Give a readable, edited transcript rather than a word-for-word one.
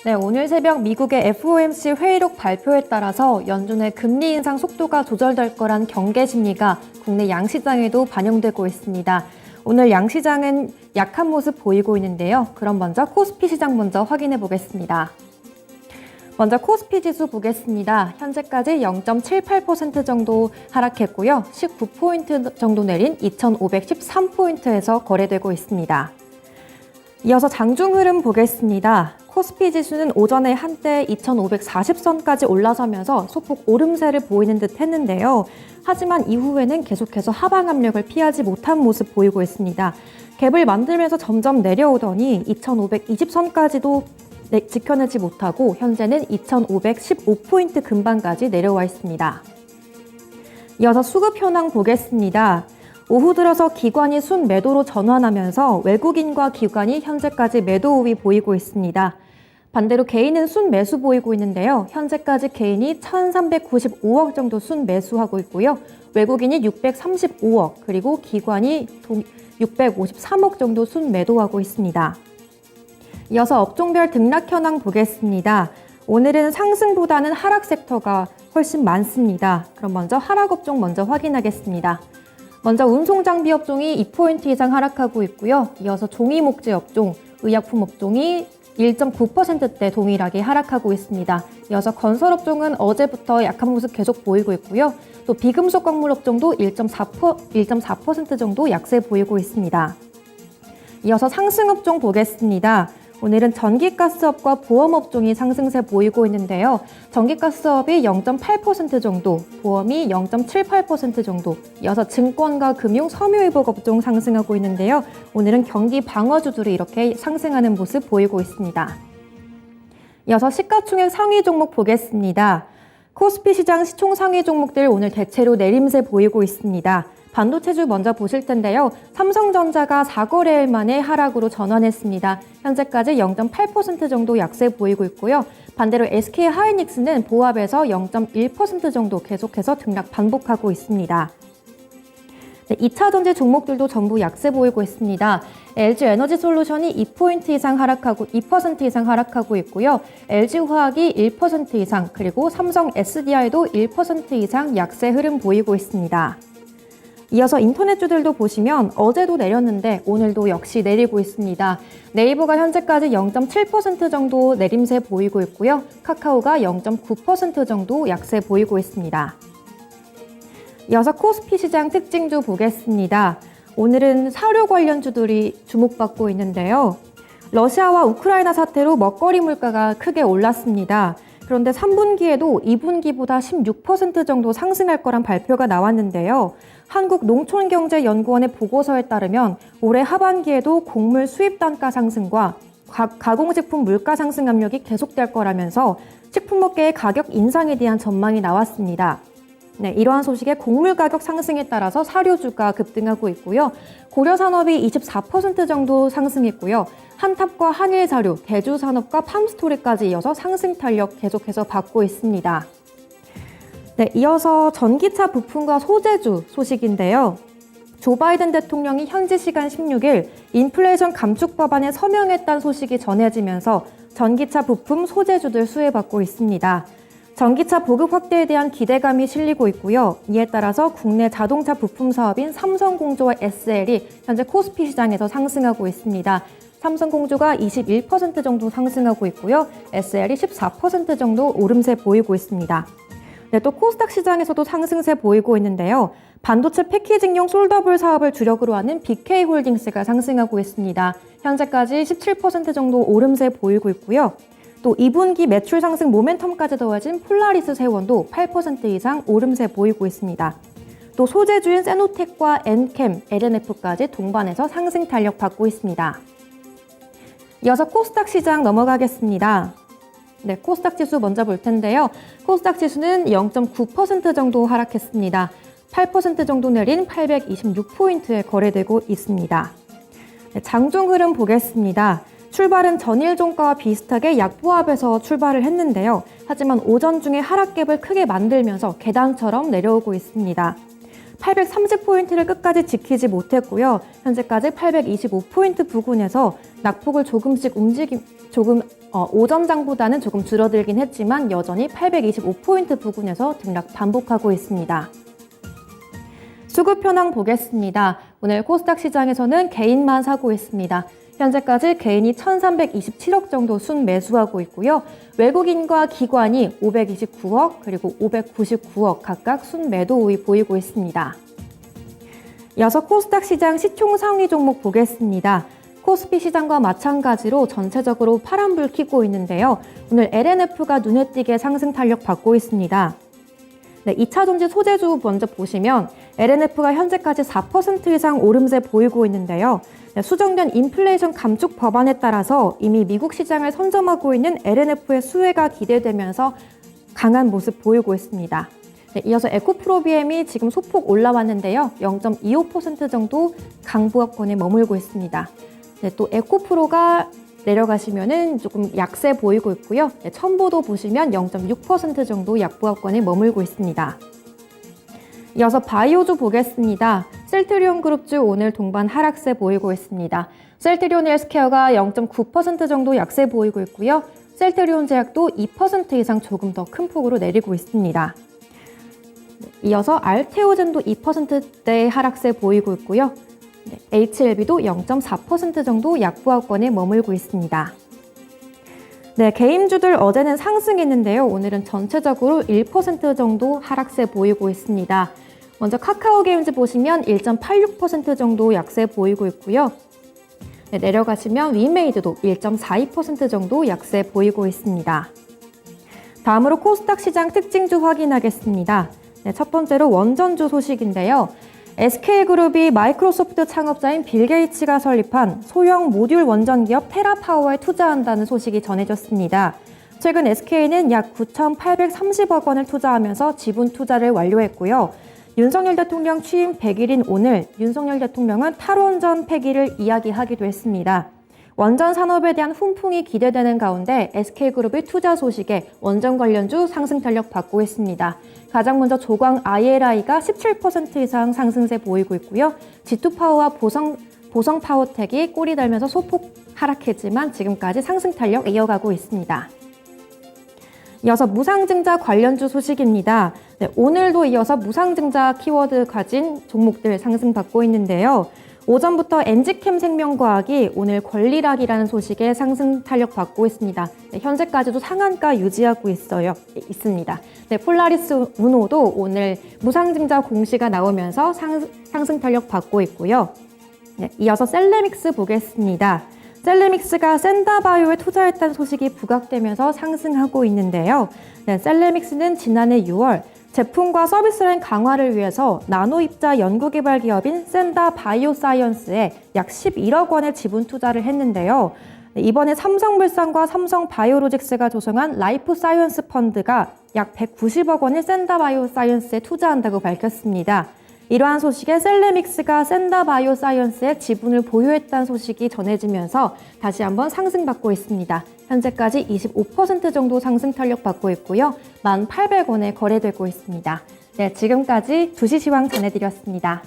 네, 오늘 새벽 미국의 FOMC 회의록 발표에 따라서 연준의 금리 인상 속도가 조절될 거란 경계 심리가 국내 양시장에도 반영되고 있습니다. 오늘 양시장은 약한 모습 보이고 있는데요. 그럼 먼저 코스피 시장 먼저 확인해 보겠습니다. 먼저 코스피 지수 보겠습니다. 현재까지 0.78% 정도 하락했고요. 19포인트 정도 내린 2,513포인트에서 거래되고 있습니다. 이어서 장중 흐름 보겠습니다. 코스피 지수는 오전에 한때 2,540선까지 올라서면서 소폭 오름세를 보이는 듯 했는데요. 하지만 이후에는 계속해서 하방 압력을 피하지 못한 모습 보이고 있습니다. 갭을 만들면서 점점 내려오더니 2,520선까지도 지켜내지 못하고 현재는 2,515포인트 근방까지 내려와 있습니다. 이어서 수급 현황 보겠습니다. 오후 들어서 기관이 순매도로 전환하면서 외국인과 기관이 현재까지 매도 우위 보이고 있습니다. 반대로 개인은 순매수 보이고 있는데요. 현재까지 개인이 1,395억 정도 순매수하고 있고요. 외국인이 635억, 그리고 기관이 653억 정도 순매도하고 있습니다. 이어서 업종별 등락 현황 보겠습니다. 오늘은 상승보다는 하락 섹터가 훨씬 많습니다. 그럼 먼저 하락 업종 먼저 확인하겠습니다. 먼저 운송장비 업종이 2포인트 이상 하락하고 있고요. 이어서 종이목재 업종, 의약품 업종이 1.9%대 동일하게 하락하고 있습니다. 이어서 건설 업종은 어제부터 약한 모습 계속 보이고 있고요. 또 비금속 광물 업종도 1.4% 정도 약세 보이고 있습니다. 이어서 상승 업종 보겠습니다. 오늘은 전기가스업과 보험업종이 상승세 보이고 있는데요. 전기가스업이 0.8% 정도, 보험이 0.78% 정도, 이어서 증권과 금융, 섬유의복 업종 상승하고 있는데요. 오늘은 경기 방어주들이 이렇게 상승하는 모습 보이고 있습니다. 이어서 시가총액 상위 종목 보겠습니다. 코스피 시장 시총 상위 종목들 오늘 대체로 내림세 보이고 있습니다. 반도체주 먼저 보실 텐데요. 삼성전자가 4거래일 만에 하락으로 전환했습니다. 현재까지 0.8% 정도 약세 보이고 있고요. 반대로 SK하이닉스는 보합에서 0.1% 정도 계속해서 등락 반복하고 있습니다. 네, 2차 전지 종목들도 전부 약세 보이고 있습니다. LG에너지솔루션이 2% 이상 하락하고 있고요. LG화학이 1% 이상, 그리고 삼성 SDI도 1% 이상 약세 흐름 보이고 있습니다. 이어서 인터넷주들도 보시면 어제도 내렸는데 오늘도 역시 내리고 있습니다. 네이버가 현재까지 0.7% 정도 내림세 보이고 있고요. 카카오가 0.9% 정도 약세 보이고 있습니다. 이어서 코스피 시장 특징주 보겠습니다. 오늘은 사료 관련주들이 주목받고 있는데요. 러시아와 우크라이나 사태로 먹거리 물가가 크게 올랐습니다. 그런데 3분기에도 2분기보다 16% 정도 상승할 거란 발표가 나왔는데요. 한국농촌경제연구원의 보고서에 따르면 올해 하반기에도 곡물 수입 단가 상승과 가공식품 물가 상승 압력이 계속될 거라면서 식품업계의 가격 인상에 대한 전망이 나왔습니다. 네, 이러한 소식에 곡물 가격 상승에 따라서 사료주가 급등하고 있고요. 고려산업이 24% 정도 상승했고요. 한탑과 한일사료, 대주산업과 팜스토리까지 이어서 상승 탄력 계속해서 받고 있습니다. 네, 이어서 전기차 부품과 소재주 소식인데요. 조 바이든 대통령이 현지 시간 16일 인플레이션 감축 법안에 서명했다는 소식이 전해지면서 전기차 부품 소재주들 수혜받고 있습니다. 전기차 보급 확대에 대한 기대감이 실리고 있고요. 이에 따라서 국내 자동차 부품 사업인 삼성공조와 SL이 현재 코스피 시장에서 상승하고 있습니다. 삼성공조가 21% 정도 상승하고 있고요. SL이 14% 정도 오름세 보이고 있습니다. 네, 또 코스닥 시장에서도 상승세 보이고 있는데요. 반도체 패키징용 솔더블 사업을 주력으로 하는 BK홀딩스가 상승하고 있습니다. 현재까지 17% 정도 오름세 보이고 있고요. 또 2분기 매출 상승 모멘텀까지 더해진 폴라리스 세원도 8% 이상 오름세 보이고 있습니다. 또 소재주인 세노텍과 엔캠, LNF까지 동반해서 상승 탄력 받고 있습니다. 이어서 코스닥 시장 넘어가겠습니다. 네, 코스닥 지수 먼저 볼 텐데요. 코스닥 지수는 0.9% 정도 하락했습니다. 8% 정도 내린 826포인트에 거래되고 있습니다. 네, 장중 흐름 보겠습니다. 출발은 전일 종가와 비슷하게 약보합에서 출발을 했는데요. 하지만 오전 중에 하락갭을 크게 만들면서 계단처럼 내려오고 있습니다. 830포인트를 끝까지 지키지 못했고요. 현재까지 825포인트 부근에서 낙폭을 조금 오전장보다는 조금 줄어들긴 했지만 여전히 825포인트 부근에서 등락 반복하고 있습니다. 수급 현황 보겠습니다. 오늘 코스닥 시장에서는 개인만 사고 있습니다. 현재까지 개인이 1,327억 정도 순매수하고 있고요. 외국인과 기관이 529억 그리고 599억 각각 순매도 우위 보이고 있습니다. 이어서 코스닥 시장 시총 상위 종목 보겠습니다. 코스피 시장과 마찬가지로 전체적으로 파란불 켜고 있는데요. 오늘 LNF가 눈에 띄게 상승 탄력 받고 있습니다. 네, 2차전지 소재주 먼저 보시면 LNF가 현재까지 4% 이상 오름세 보이고 있는데요. 네, 수정된 인플레이션 감축 법안에 따라서 이미 미국 시장을 선점하고 있는 LNF의 수혜가 기대되면서 강한 모습 보이고 있습니다. 네, 이어서 에코프로비엠이 지금 소폭 올라왔는데요. 0.25% 정도 강보합권에 머물고 있습니다. 네, 또 에코프로가 내려가시면은 조금 약세 보이고 있고요. 네, 첨보도 보시면 0.6% 정도 약보합권에 머물고 있습니다. 이어서 바이오주 보겠습니다. 셀트리온 그룹주 오늘 동반 하락세 보이고 있습니다. 셀트리온 헬스케어가 0.9% 정도 약세 보이고 있고요. 셀트리온 제약도 2% 이상 조금 더 큰 폭으로 내리고 있습니다. 이어서 알테오젠도 2%대 하락세 보이고 있고요. HLB도 0.4% 정도 약보합권에 머물고 있습니다. 네, 개인주들 어제는 상승했는데요. 오늘은 전체적으로 1% 정도 하락세 보이고 있습니다. 먼저 카카오게임즈 보시면 1.86% 정도 약세 보이고 있고요. 네, 내려가시면 위메이드도 1.42% 정도 약세 보이고 있습니다. 다음으로 코스닥 시장 특징주 확인하겠습니다. 네, 첫 번째로 원전주 소식인데요. SK그룹이 마이크로소프트 창업자인 빌 게이츠가 설립한 소형 모듈 원전 기업 테라파워에 투자한다는 소식이 전해졌습니다. 최근 SK는 약 9,830억 원을 투자하면서 지분 투자를 완료했고요. 윤석열 대통령 취임 100일인 오늘 윤석열 대통령은 탈원전 폐기를 이야기하기도 했습니다. 원전 산업에 대한 훈풍이 기대되는 가운데 SK그룹의 투자 소식에 원전 관련주 상승 탄력 받고 있습니다. 가장 먼저 조광 ILI가 17% 이상 상승세 보이고 있고요. G2파워와 보성파워텍이 꼬리 달면서 소폭 하락했지만 지금까지 상승 탄력 이어가고 있습니다. 이어서 무상증자 관련주 소식입니다. 네, 오늘도 이어서 무상증자 키워드 가진 종목들 상승받고 있는데요. 오전부터 엔지캠 생명과학이 오늘 권리락이라는 소식에 상승 탄력 받고 있습니다. 네, 현재까지도 상한가 유지하고 있습니다. 네, 폴라리스 우노도 오늘 무상증자 공시가 나오면서 상승 탄력 받고 있고요. 네, 이어서 셀레믹스 보겠습니다. 셀레믹스가 샌다바이오에 투자했다는 소식이 부각되면서 상승하고 있는데요. 네, 셀레믹스는 지난해 6월 제품과 서비스 라인 강화를 위해서 나노 입자 연구개발 기업인 샌다바이오사이언스에 약 11억 원의 지분 투자를 했는데요. 이번에 삼성물산과 삼성바이오로직스가 조성한 라이프사이언스 펀드가 약 190억 원을 샌다바이오사이언스에 투자한다고 밝혔습니다. 이러한 소식에 셀레믹스가 샌다바이오사이언스의 지분을 보유했다는 소식이 전해지면서 다시 한번 상승받고 있습니다. 현재까지 25% 정도 상승 탄력 받고 있고요. 1,800원에 거래되고 있습니다. 네, 지금까지 주식 시황 전해드렸습니다.